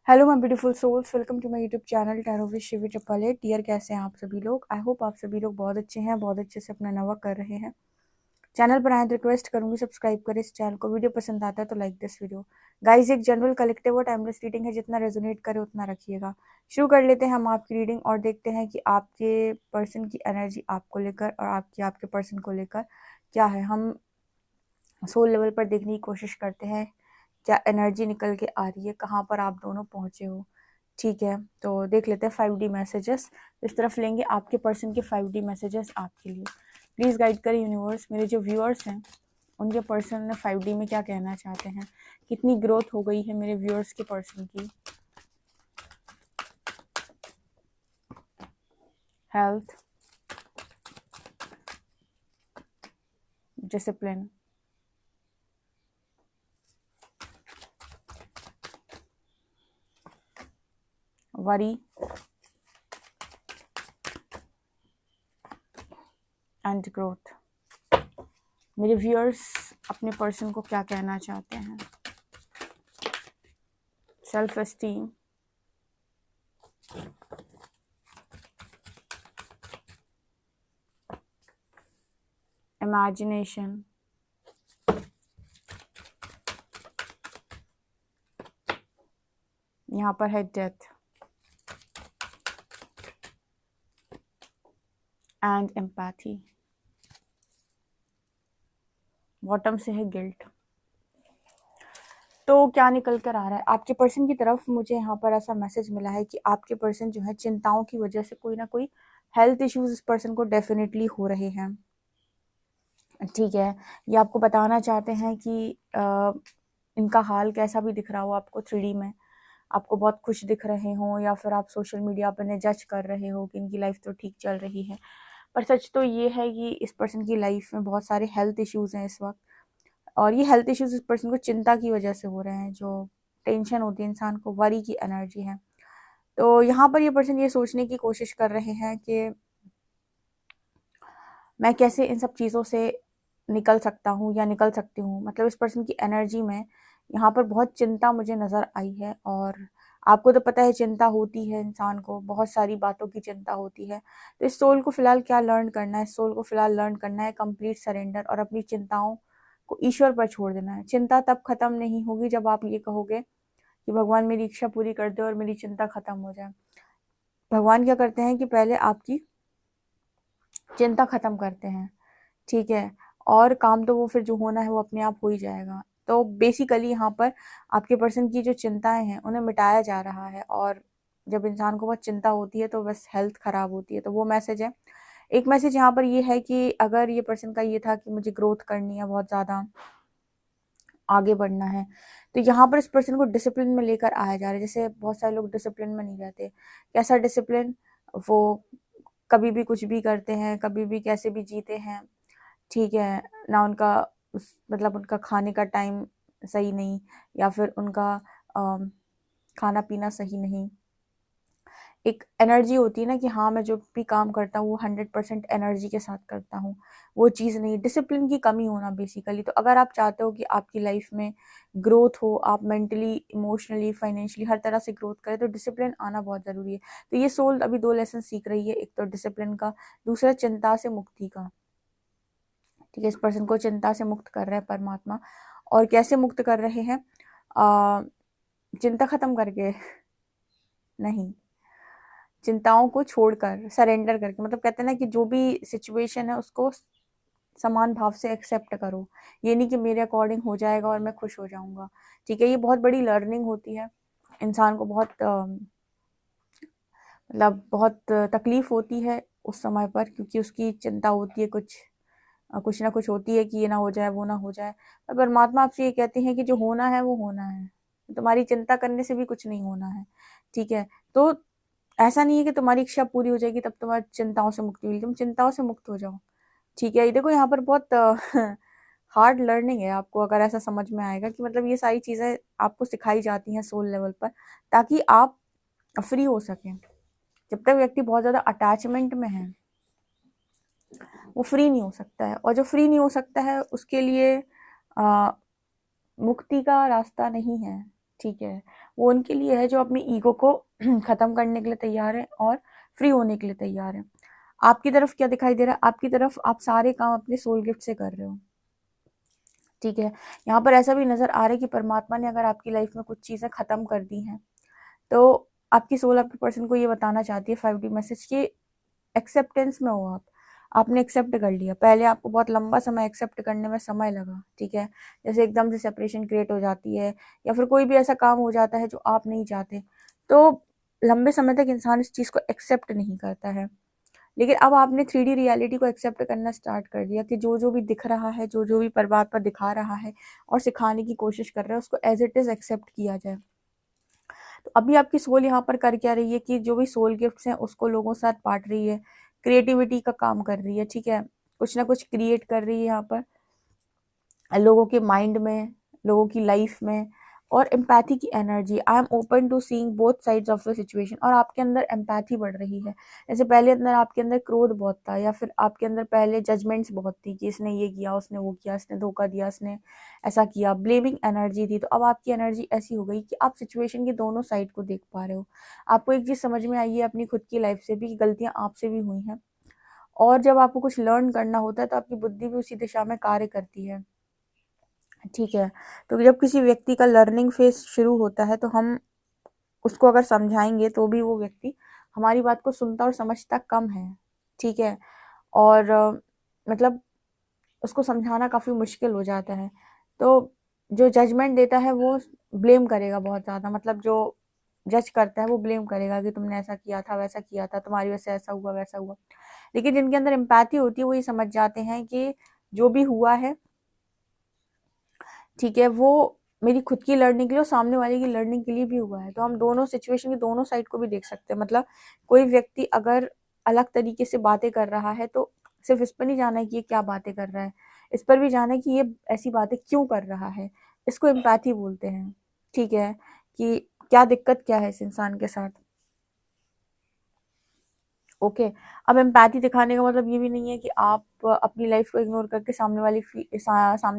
Hello my beautiful souls, welcome to my YouTube channel tarot with Shivi triple eight. Dear, कैसे हैं आप सभी लोग? आई होप आप सभी लोग बहुत अच्छे हैं, बहुत अच्छे से अपना नवा कर रहे हैं। चैनल पर आए तो रिक्वेस्ट करूंगी सब्सक्राइब करें इस चैनल को। वीडियो पसंद आता है तो लाइक दिस वीडियो। गाइस, एक जनरल कलेक्टिव और टाइमलेस रीडिंग है, जितना रेजोनेट करे उतना रखिएगा। शुरू कर लेते हैं हम आपकी रीडिंग और देखते हैं कि आपके पर्सन की एनर्जी आपको लेकर और आपकी आपके पर्सन को लेकर क्या है। हम सोल लेवल पर देखने की कोशिश करते हैं क्या एनर्जी निकल के आ रही है, कहाँ पर आप दोनों पहुंचे हो। ठीक है, तो देख लेते हैं 5D मैसेजेस। इस तरफ लेंगे आपके पर्सन के 5D मैसेजेस आपके लिए। प्लीज़ गाइड करें यूनिवर्स, मेरे जो व्यूअर्स हैं उनके पर्सन ने 5D में क्या कहना चाहते हैं, कितनी ग्रोथ हो गई है मेरे व्यूअर्स के पर्सन की। Health, discipline, worry and growth. मेरे व्यूअर्स अपने पर्सन को क्या कहना चाहते हैं। सेल्फ एस्टीम, इमेजिनेशन, यहाँ पर है डेथ एंड एम्पैथी। बॉटम से है गिल्ट। तो क्या निकल कर आ रहा है आपके पर्सन की तरफ? मुझे यहाँ पर ऐसा मैसेज मिला है कि आपके पर्सन जो है चिंताओं की वजह से कोई ना कोई हेल्थ इश्यूज इस पर्सन को डेफिनेटली हो रहे हैं। ठीक है, ये आपको बताना चाहते हैं कि इनका हाल कैसा भी दिख रहा हो आपको 3D में, आपको बहुत खुश दिख रहे हो या फिर आप सोशल मीडिया पर इन्हें जज कर रहे हो कि इनकी लाइफ तो ठीक चल रही है, पर सच तो ये है कि इस पर्सन की लाइफ में बहुत सारे हेल्थ इश्यूज हैं इस वक्त। और ये हेल्थ इश्यूज इस पर्सन को चिंता की वजह से हो रहे हैं। जो टेंशन होती है इंसान को, वरी की एनर्जी है। तो यहाँ पर ये पर्सन ये सोचने की कोशिश कर रहे हैं कि मैं कैसे इन सब चीज़ों से निकल सकता हूँ या निकल सकती हूँ। मतलब इस पर्सन की एनर्जी में यहाँ पर बहुत चिंता मुझे नज़र आई है। और आपको तो पता है चिंता होती है, इंसान को बहुत सारी बातों की चिंता होती है। तो इस सोल को फिलहाल क्या लर्न करना है? इस सोल को फिलहाल लर्न करना है कंप्लीट सरेंडर और अपनी चिंताओं को ईश्वर पर छोड़ देना है। चिंता तब खत्म नहीं होगी जब आप ये कहोगे कि भगवान मेरी इच्छा पूरी कर दे और मेरी चिंता खत्म हो जाए। भगवान क्या करते हैं कि पहले आपकी चिंता खत्म करते हैं, ठीक है, और काम तो वो फिर जो होना है वो अपने आप हो ही जाएगा। तो बेसिकली यहाँ पर आपके पर्सन की जो चिंताएं हैं उन्हें मिटाया जा रहा है। और जब इंसान को बहुत चिंता होती है तो बस हेल्थ खराब होती है। तो वो मैसेज है। एक मैसेज यहाँ पर ये है कि अगर ये पर्सन का ये था कि मुझे ग्रोथ करनी है, बहुत ज़्यादा आगे बढ़ना है, तो यहाँ पर इस पर्सन को डिसिप्लिन में लेकर आया जा रहा है। जैसे बहुत सारे लोग डिसिप्लिन में नहीं रहते। कैसा डिसिप्लिन? वो कभी भी कुछ भी करते हैं, कभी भी कैसे भी जीते हैं, ठीक है ना। उनका मतलब उनका खाने का टाइम सही नहीं, या फिर उनका खाना पीना सही नहीं। एक एनर्जी होती है ना कि हाँ मैं जो भी काम करता हूँ वो 100% एनर्जी के साथ करता हूँ, वो चीज़ नहीं। डिसिप्लिन की कमी होना बेसिकली। तो अगर आप चाहते हो कि आपकी लाइफ में ग्रोथ हो, आप मेंटली, इमोशनली, फाइनेंशियली हर तरह से ग्रोथ करें, तो डिसिप्लिन आना बहुत ज़रूरी है। तो ये सोल अभी 2 लेसन सीख रही है, एक तो डिसिप्लिन का, दूसरा चिंता से मुक्ति का। ठीक है, इस पर्सन को चिंता से मुक्त कर रहे हैं परमात्मा। और कैसे मुक्त कर रहे हैं? चिंता खत्म करके नहीं, चिंताओं को छोड़कर, सरेंडर करके। मतलब कहते हैं ना कि जो भी सिचुएशन है उसको समान भाव से एक्सेप्ट करो। ये नहीं कि मेरे अकॉर्डिंग हो जाएगा और मैं खुश हो जाऊंगा। ठीक है, ये बहुत बड़ी लर्निंग होती है। इंसान को बहुत मतलब बहुत तकलीफ होती है उस समय पर, क्योंकि उसकी चिंता होती है, कुछ ना कुछ होती है कि ये ना हो जाए, वो ना हो जाए। पर परमात्मा आपसे ये कहते हैं कि जो होना है वो होना है। तुम्हारी चिंता करने से भी कुछ नहीं होना है। ठीक है, तो ऐसा नहीं है कि तुम्हारी इच्छा पूरी हो जाएगी तब तुम्हारी चिंताओं से मुक्ति मिलेगी। तुम चिंताओं से मुक्त हो जाओ। ठीक है, ये देखो यहाँ पर बहुत हार्ड लर्निंग है। आपको अगर ऐसा समझ में आएगा कि मतलब ये सारी चीज़ें आपको सिखाई जाती हैं सोल लेवल पर, ताकि आप फ्री हो सकें। जब तक व्यक्ति बहुत ज़्यादा अटैचमेंट में है वो फ्री नहीं हो सकता है। और जो फ्री नहीं हो सकता है उसके लिए मुक्ति का रास्ता नहीं है। ठीक है, वो उनके लिए है जो अपनी ईगो को ख़त्म करने के लिए तैयार है और फ्री होने के लिए तैयार है। आपकी तरफ क्या दिखाई दे रहा है? आपकी तरफ आप सारे काम अपने सोल गिफ्ट से कर रहे हो, ठीक है। यहाँ पर ऐसा भी नज़र आ रहा है कि परमात्मा ने अगर आपकी लाइफ में कुछ चीज़ें ख़त्म कर दी हैं, तो आपकी सोल आपके पर्सन को ये बताना चाहती है 5D मैसेज कि एक्सेप्टेंस में हो आप। आपने एक्सेप्ट कर लिया। पहले आपको बहुत लंबा समय एक्सेप्ट करने में समय लगा, ठीक है। जैसे एकदम से सेपरेशन क्रिएट हो जाती है या फिर कोई भी ऐसा काम हो जाता है जो आप नहीं चाहते, तो लंबे समय तक इंसान इस चीज़ को एक्सेप्ट नहीं करता है। लेकिन अब आपने 3D रियलिटी को एक्सेप्ट करना स्टार्ट कर दिया कि जो जो भी दिख रहा है, जो जो भी परमात्मा दिखा रहा है और सिखाने की कोशिश कर रहा है, उसको एज इट इज़ एक्सेप्ट किया जाए। तो अभी आपकी सोल यहाँ पर कर क्या रही है कि जो भी सोल गिफ्ट्स हैं उसको लोगों के साथ बांट रही है, क्रिएटिविटी का काम कर रही है, ठीक है। कुछ ना कुछ क्रिएट कर रही है यहाँ पर लोगों के माइंड में, लोगों की लाइफ में। और एम्पैथी की energy, I am open to seeing both sides of the situation. और आपके अंदर एम्पैथी बढ़ रही है। जैसे पहले अंदर आपके अंदर क्रोध बहुत था या फिर आपके अंदर पहले जजमेंट्स बहुत थी कि इसने ये किया, उसने वो किया, इसने धोखा दिया, इसने ऐसा किया, ब्लेमिंग एनर्जी थी। तो अब आपकी एनर्जी ऐसी हो गई कि आप सिचुएशन की दोनों साइड को देख पा रहे हो। आपको एक चीज़ समझ में आई है अपनी खुद की लाइफ से भी कि गलतियाँ आपसे भी हुई हैं। और जब आपको कुछ लर्न करना होता है तो आपकी बुद्धि भी उसी दिशा में कार्य करती है, ठीक है। तो जब किसी व्यक्ति का लर्निंग फेज शुरू होता है तो हम उसको अगर समझाएंगे तो भी वो व्यक्ति हमारी बात को सुनता और समझता कम है, ठीक है। और मतलब उसको समझाना काफ़ी मुश्किल हो जाता है। तो जो जजमेंट देता है वो ब्लेम करेगा बहुत ज़्यादा, मतलब जो जज करता है वो ब्लेम करेगा कि तुमने ऐसा किया था, वैसा किया था, तुम्हारी वजह से ऐसा हुआ, वैसा हुआ। लेकिन जिनके अंदर एम्पैथी होती है वो ये समझ जाते हैं कि जो भी हुआ है, ठीक है, वो मेरी खुद की लर्निंग के लिए और सामने वाले की लर्निंग के लिए भी हुआ है। तो हम दोनों सिचुएशन की दोनों साइड को भी देख सकते हैं। मतलब कोई व्यक्ति अगर अलग तरीके से बातें कर रहा है तो सिर्फ इस पर नहीं जाना है कि ये क्या बातें कर रहा है, इस पर भी जाना है कि ये ऐसी बातें क्यों कर रहा है। इसको एम्पैथी बोलते हैं, ठीक है, कि क्या दिक्कत क्या है इस इंसान के साथ। ओके। अब एम्पैथी दिखाने का मतलब ये भी नहीं है कि आप अपनी लाइफ को इग्नोर करके सामने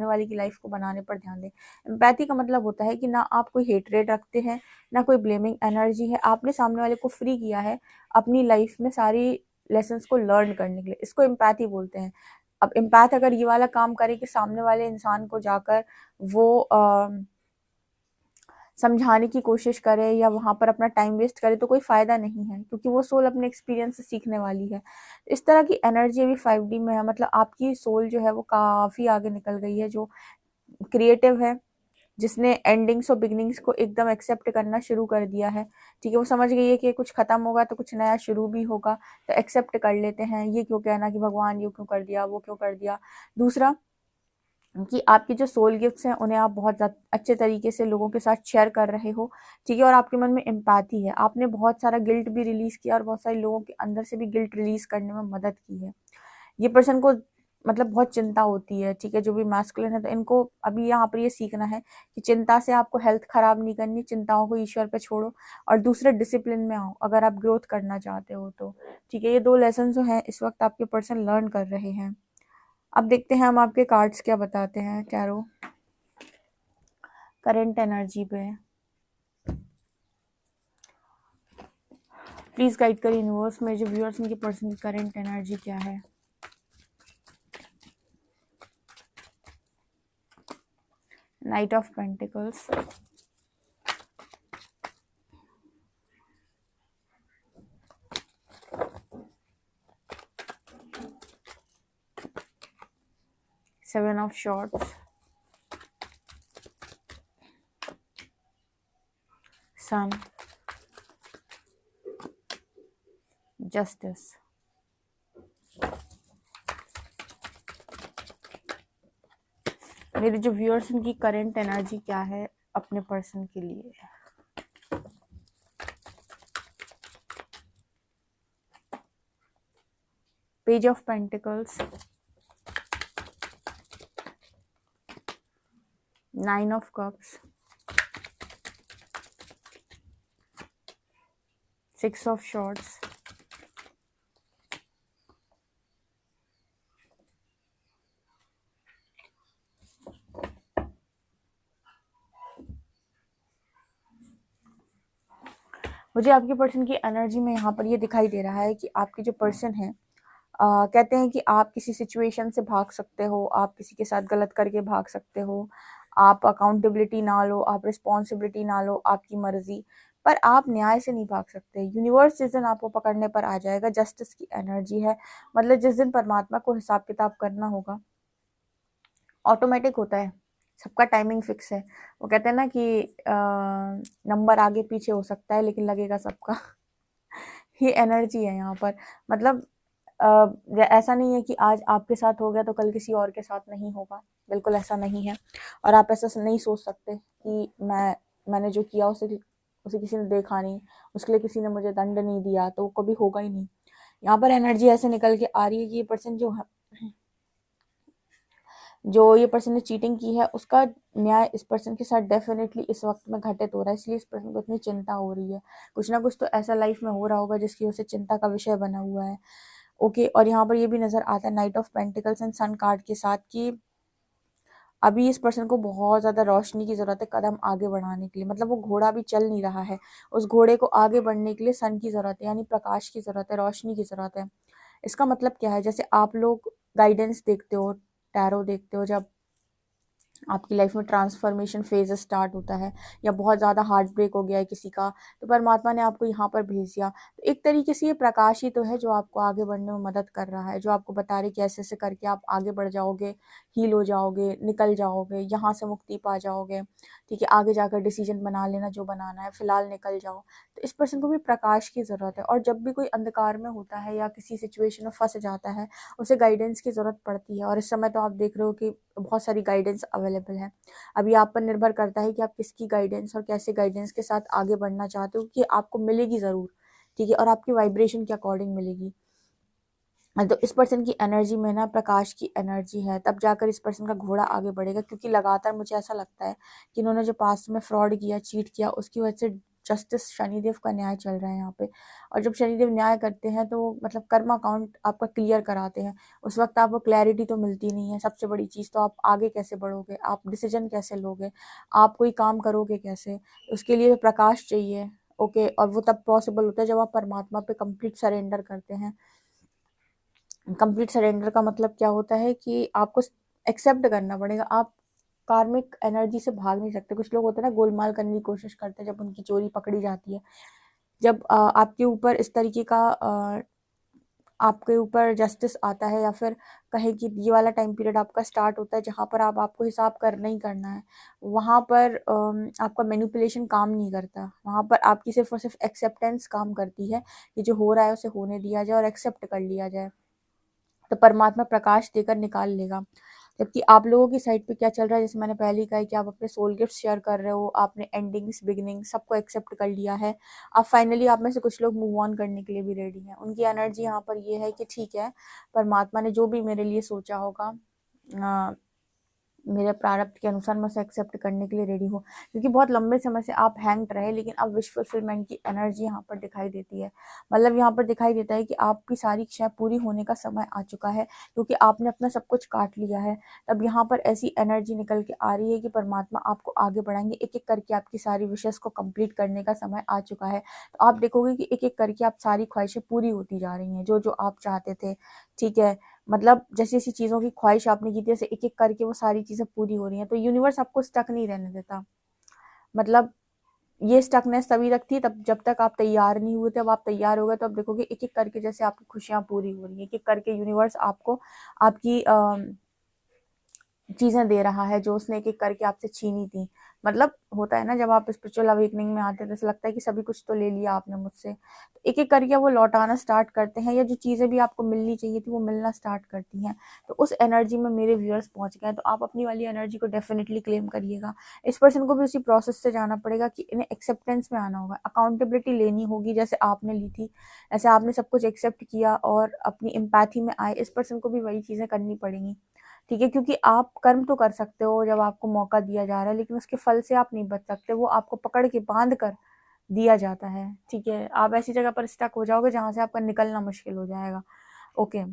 वाले की लाइफ को बनाने पर ध्यान दें। एम्पैथी का मतलब होता है कि ना आप कोई हेटरेट रखते हैं, ना कोई ब्लेमिंग एनर्जी है। आपने सामने वाले को फ्री किया है अपनी लाइफ में सारी लेसन्स को लर्न करने के लिए। इसको एम्पैथी बोलते हैं। अब एम्पैथ अगर ये वाला काम करे कि सामने वाले इंसान को जाकर वो समझाने की कोशिश करे या वहाँ पर अपना टाइम वेस्ट करे तो कोई फ़ायदा नहीं है, क्योंकि वो सोल अपने एक्सपीरियंस से सीखने वाली है। इस तरह की एनर्जी अभी 5D में है। मतलब आपकी सोल जो है वो काफ़ी आगे निकल गई है, जो क्रिएटिव है, जिसने एंडिंग्स और बिगिनिंग्स को एकदम एक्सेप्ट करना शुरू कर दिया है, ठीक है। वो समझ गई है कि कुछ ख़त्म होगा तो कुछ नया शुरू भी होगा, तो एक्सेप्ट कर लेते हैं। ये क्यों कहना कि भगवान ये क्यों कर दिया, वो क्यों कर दिया। दूसरा कि आपके जो सोल गिफ्ट्स हैं उन्हें आप बहुत अच्छे तरीके से लोगों के साथ शेयर कर रहे हो, ठीक है। और आपके मन में एम्पैथी है, आपने बहुत सारा गिल्ट भी रिलीज़ किया और बहुत सारे लोगों के अंदर से भी गिल्ट रिलीज़ करने में मदद की है। ये पर्सन को मतलब बहुत चिंता होती है, ठीक है, जो भी मैस्कुलिन है। तो इनको अभी यहाँ पर ये सीखना है कि चिंता से आपको हेल्थ खराब नहीं करनी, चिंताओं को ईश्वर पे छोड़ो और दूसरे डिसिप्लिन में आओ अगर आप ग्रोथ करना चाहते हो तो, ठीक है। ये 2 लेसन जो हैं इस वक्त आपके पर्सन लर्न कर रहे हैं। अब देखते हैं हम आपके कार्ड्स क्या बताते हैं टैरो करंट एनर्जी पे। प्लीज गाइड करिए यूनिवर्स में जो व्यूअर्स उनके पर्सन की करंट एनर्जी क्या है। Knight of pentacles, seven of swords, sun, justice. मेरे जो व्यूअर्स उनकी करंट एनर्जी क्या है अपने पर्सन के लिए। Page of pentacles, nine of cups, six of shorts, मुझे आपके पर्सन की एनर्जी में यहाँ पर ये दिखाई दे रहा है कि आपके जो पर्सन है, कहते हैं कि आप किसी सिचुएशन से भाग सकते हो, आप किसी के साथ गलत करके भाग सकते हो, आप अकाउंटेबिलिटी ना लो, आप रिस्पॉन्सिबिलिटी ना लो, आपकी मर्जी, पर आप न्याय से नहीं भाग सकते। यूनिवर्स जिस दिन आपको पकड़ने पर आ जाएगा, जस्टिस की एनर्जी है, मतलब जिस दिन परमात्मा को हिसाब किताब करना होगा, ऑटोमेटिक होता है, सबका टाइमिंग फिक्स है। वो कहते हैं ना कि नंबर आगे पीछे हो सकता है लेकिन लगेगा सबका। ये एनर्जी है यहाँ पर। मतलब ऐसा नहीं है कि आज आपके साथ हो गया तो कल किसी और के साथ नहीं होगा, बिल्कुल ऐसा नहीं है। और आप ऐसा नहीं सोच सकते कि मैंने जो किया उसे किसी ने देखा नहीं, उसके लिए किसी ने मुझे दंड नहीं दिया, तो वो कभी होगा ही नहीं। यहाँ पर एनर्जी ऐसे निकल के आ रही है कि ये पर्सन जो ये पर्सन ने चीटिंग की है उसका न्याय इस पर्सन के साथ डेफिनेटली इस वक्त में घटित हो रहा है, इसलिए इस पर्सन को इतनी चिंता हो रही है। कुछ ना कुछ तो ऐसा लाइफ में हो रहा होगा जिसकी वजह से चिंता का विषय बना हुआ है। ओके, और यहाँ पर ये भी नजर आता है knight of pentacles and sun card के साथ कि अभी इस पर्सन को बहुत ज्यादा रोशनी की जरूरत है कदम आगे बढ़ाने के लिए। मतलब वो घोड़ा अभी चल नहीं रहा है, उस घोड़े को आगे बढ़ने के लिए सन की जरूरत है, यानी प्रकाश की जरूरत है, रोशनी की जरूरत है। इसका मतलब क्या है, जैसे आप लोग गाइडेंस देखते हो, टैरो देखते हो, जब आपकी लाइफ में ट्रांसफॉर्मेशन फेज स्टार्ट होता है या बहुत ज़्यादा हार्ट ब्रेक हो गया है किसी का, तो परमात्मा ने आपको यहाँ पर भेज दिया। तो एक तरीके से ये प्रकाश ही तो है जो आपको आगे बढ़ने में मदद कर रहा है, जो आपको बता रहे कि ऐसे ऐसे करके आप आगे बढ़ जाओगे, हील हो जाओगे, निकल जाओगे, यहाँ से मुक्ति पा जाओगे। ठीक है, आगे जाकर डिसीजन बना लेना जो बनाना है, फिलहाल निकल जाओ। तो इस पर्सन को भी प्रकाश की ज़रूरत है, और जब भी कोई अंधकार में होता है या किसी सिचुएशन में फंस जाता है, उसे गाइडेंस की ज़रूरत पड़ती है। और इस समय तो आप देख रहे हो कि बहुत सारी गाइडेंस अवेलेबल है। अभी आप पर निर्भर करता है कि आप किसकी गाइडेंस और कैसे गाइडेंस के साथ आगे बढ़ना चाहते हो, कि आपको मिलेगी ज़रूर। ठीक है, और आपकी वाइब्रेशन के अकॉर्डिंग मिलेगी। तो इस पर्सन की एनर्जी में ना प्रकाश की एनर्जी है, तब जाकर इस पर्सन का घोड़ा आगे बढ़ेगा। क्योंकि लगातार मुझे ऐसा लगता है कि इन्होंने जो पास्ट में फ्रॉड किया, चीट किया, उसकी वजह से जस्टिस शनिदेव का न्याय चल रहा है यहाँ पे। और जब शनिदेव न्याय करते हैं तो मतलब कर्म अकाउंट आपका क्लियर कराते हैं। उस वक्त आपको क्लैरिटी तो मिलती नहीं है। सबसे बड़ी चीज़ तो आप आगे कैसे बढ़ोगे, आप डिसीजन कैसे लोगे, आप कोई काम करोगे कैसे, उसके लिए प्रकाश चाहिए। ओके, और वो तब पॉसिबल होता है जब आप परमात्मा पे कंप्लीट सरेंडर करते हैं। कंप्लीट सरेंडर का मतलब क्या होता है कि आपको एक्सेप्ट करना पड़ेगा। आप कार्मिक एनर्जी से भाग नहीं सकते। कुछ लोग होते हैं ना, गोलमाल करने की कोशिश करते हैं जब उनकी चोरी पकड़ी जाती है। जब आपके ऊपर इस तरीके का आपके ऊपर जस्टिस आता है, या फिर कहें कि ये वाला टाइम पीरियड आपका स्टार्ट होता है जहाँ पर आपको हिसाब करना ही करना है, वहाँ पर आपका मैनिपुलेशन काम नहीं करता। वहाँ पर आपकी सिर्फ और सिर्फ एक्सेप्टेंस काम करती है कि जो हो रहा है उसे होने दिया जाए और एक्सेप्ट कर लिया जाए, तो परमात्मा प्रकाश देकर निकाल लेगा। जबकि आप लोगों की साइड पे क्या चल रहा है, जैसे मैंने पहले ही कहा कि आप अपने सोल गिफ्ट शेयर कर रहे हो, आपने एंडिंग्स बिगिनिंग सबको एक्सेप्ट कर लिया है। अब फाइनली आप में से कुछ लोग मूव ऑन करने के लिए भी रेडी हैं। उनकी एनर्जी यहाँ पर ये है कि ठीक है, परमात्मा ने जो भी मेरे लिए सोचा होगा, मेरे प्रारब्ध के अनुसार मैं उसे एक्सेप्ट करने के लिए रेडी हूँ। क्योंकि बहुत लंबे समय से आप हैंग रहे, लेकिन अब विश फुलफिलमेंट की एनर्जी यहाँ पर दिखाई देती है। मतलब यहाँ पर दिखाई देता है कि आपकी सारी इच्छाएं पूरी होने का समय आ चुका है, क्योंकि आपने अपना सब कुछ काट लिया है। तब यहाँ पर ऐसी एनर्जी निकल के आ रही है कि परमात्मा आपको आगे बढ़ाएंगे, एक एक करके आपकी सारी विशेष को कंप्लीट करने का समय आ चुका है। तो आप देखोगे कि एक एक करके आप सारी ख्वाहिशें पूरी होती जा रही हैं, जो जो आप चाहते थे। ठीक है, मतलब जैसी जैसी चीज़ों की ख्वाहिश आपने की थी, ऐसे एक एक करके वो सारी चीज़ें पूरी हो रही हैं। तो यूनिवर्स आपको स्टक नहीं रहने देता। मतलब ये स्टकनेस तभी तक थी तब जब तक आप तैयार नहीं हुए थे। अब आप तैयार हो गए तो अब देखोगे एक एक करके जैसे आपकी खुशियां पूरी हो रही है, एक एक करके यूनिवर्स आपको आपकी चीजें दे रहा है जो उसने एक एक करके आपसे छीनी थी। मतलब होता है ना, जब आप स्पिरिचुअल अवेकनिंग में आते हैं तो ऐसा लगता है कि सभी कुछ तो ले लिया आपने मुझसे, तो एक एक करके वो लौटाना स्टार्ट करते हैं, या जो चीजें भी आपको मिलनी चाहिए थी वो मिलना स्टार्ट करती हैं। तो उस एनर्जी में मेरे व्यूअर्स पहुंच गए, तो आप अपनी वाली एनर्जी को डेफिनेटली क्लेम करिएगा। इस पर्सन को भी उसी प्रोसेस से जाना पड़ेगा कि इन्हें एक्सेप्टेंस में आना होगा, अकाउंटेबिलिटी लेनी होगी। जैसे आपने ली थी, ऐसे आपने सब कुछ एक्सेप्ट किया और अपनी एम्पैथी में आए, इस पर्सन को भी वही चीजें करनी पड़ेंगी। ठीक है, क्योंकि आप कर्म तो कर सकते हो जब आपको मौका दिया जा रहा है, लेकिन उसके फल से आप नहीं बच सकते। वो आपको पकड़ के बांध कर दिया जाता है। ठीक है, आप ऐसी जगह पर स्टक हो जाओगे जहां से आपका निकलना मुश्किल हो जाएगा। ओके,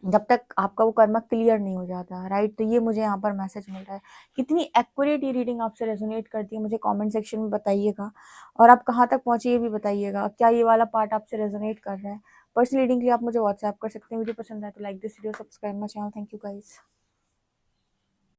जब तक आपका वो कर्म क्लियर नहीं हो जाता, राइट। तो ये मुझे यहाँ पर मैसेज मिल रहा है। कितनी एक्यूरेट ये रीडिंग आपसे रेजोनेट करती है मुझे कमेंट सेक्शन में बताइएगा, और आप कहाँ तक पहुँचे ये भी बताइएगा। क्या ये वाला पार्ट आपसे रेजोनेट कर रहा है? पर्सनल रीडिंग के लिए आप मुझे व्हाट्सएप कर सकते हैं। वीडियो पसंद आए तो like this video, subscribe my channel. Thank you guys.